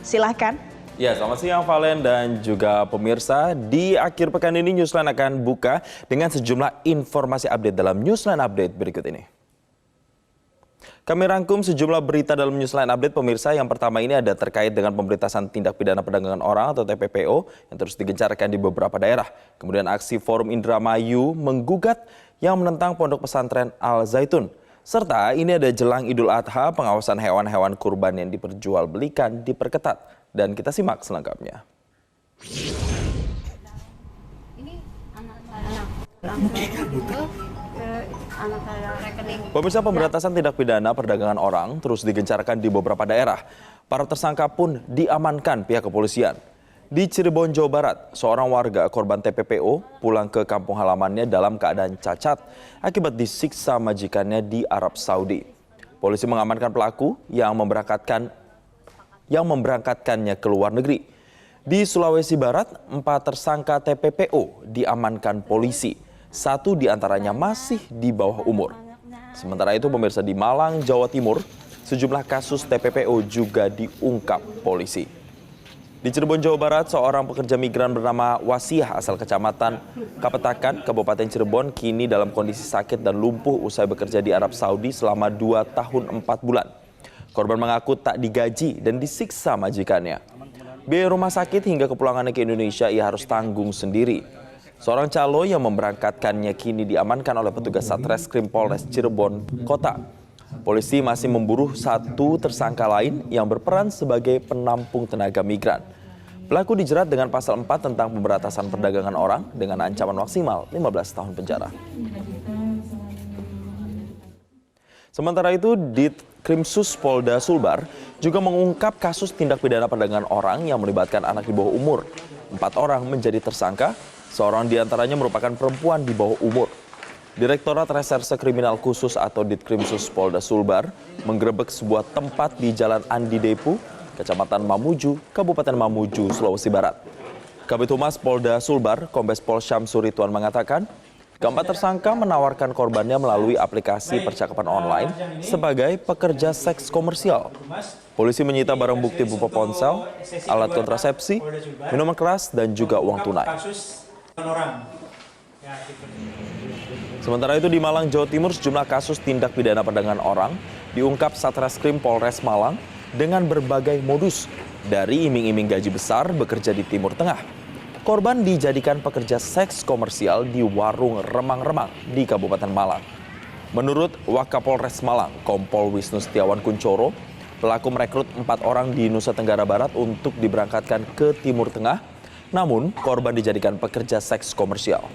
Silahkan. Ya, selamat siang Valen dan juga pemirsa. Di akhir pekan ini Newsline akan buka dengan sejumlah informasi update dalam Newsline Update berikut ini. Kami rangkum sejumlah berita dalam Newsline Update pemirsa. Yang pertama ini ada terkait dengan pemberantasan tindak pidana perdagangan orang atau TPPO yang terus digencarkan di beberapa daerah. Kemudian aksi Forum Indramayu menggugat yang menentang Pondok Pesantren Al Zaitun. Serta ini ada jelang Idul Adha, pengawasan hewan-hewan kurban yang diperjualbelikan diperketat. Dan kita simak selengkapnya. Ini anak saya rekening. Pemirsa, pemberantasan tindak pidana perdagangan orang terus digencarkan di beberapa daerah. Para tersangka pun diamankan pihak kepolisian. Di Cirebon, Jawa Barat, seorang warga korban TPPO pulang ke kampung halamannya dalam keadaan cacat akibat disiksa majikannya di Arab Saudi. Polisi mengamankan pelaku yang memberangkatkannya ke luar negeri. Di Sulawesi Barat, 4 tersangka TPPO diamankan polisi. 1 diantaranya masih di bawah umur. Sementara itu pemirsa, di Malang, Jawa Timur, sejumlah kasus TPPO juga diungkap polisi. Di Cirebon, Jawa Barat, seorang pekerja migran bernama Wasiah asal Kecamatan Kapetakan, Kabupaten Cirebon, kini dalam kondisi sakit dan lumpuh usai bekerja di Arab Saudi selama 2 tahun 4 bulan. Korban mengaku tak digaji dan disiksa majikannya. Biaya rumah sakit hingga kepulangannya ke Indonesia ia harus tanggung sendiri. Seorang calo yang memberangkatkannya kini diamankan oleh petugas Satreskrim Polres Cirebon Kota. Polisi masih memburu 1 tersangka lain yang berperan sebagai penampung tenaga migran. Pelaku dijerat dengan pasal 4 tentang pemberantasan perdagangan orang dengan ancaman maksimal 15 tahun penjara. Sementara itu, Ditkrimsus Polda Sulbar juga mengungkap kasus tindak pidana perdagangan orang yang melibatkan anak di bawah umur. 4 orang menjadi tersangka, seorang diantaranya merupakan perempuan di bawah umur. Direktorat Reserse Kriminal Khusus atau Ditkrimsus Polda Sulbar menggerebek sebuah tempat di Jalan Andi Depu, Kecamatan Mamuju, Kabupaten Mamuju, Sulawesi Barat. Kabid Humas Polda Sulbar, Kombes Pol Syamsur Ridwan mengatakan, keempat tersangka menawarkan korbannya melalui aplikasi percakapan online sebagai pekerja seks komersial. Polisi menyita barang bukti berupa ponsel, alat kontrasepsi, minuman keras, dan juga uang tunai. Sementara itu di Malang, Jawa Timur, sejumlah kasus tindak pidana perdagangan orang diungkap Satreskrim Polres Malang dengan berbagai modus, dari iming-iming gaji besar bekerja di Timur Tengah. Korban dijadikan pekerja seks komersial di warung remang-remang di Kabupaten Malang. Menurut Wakapolres Malang, Kompol Wisnu Setiawan Kuncoro, pelaku merekrut 4 orang di Nusa Tenggara Barat untuk diberangkatkan ke Timur Tengah, namun korban dijadikan pekerja seks komersial.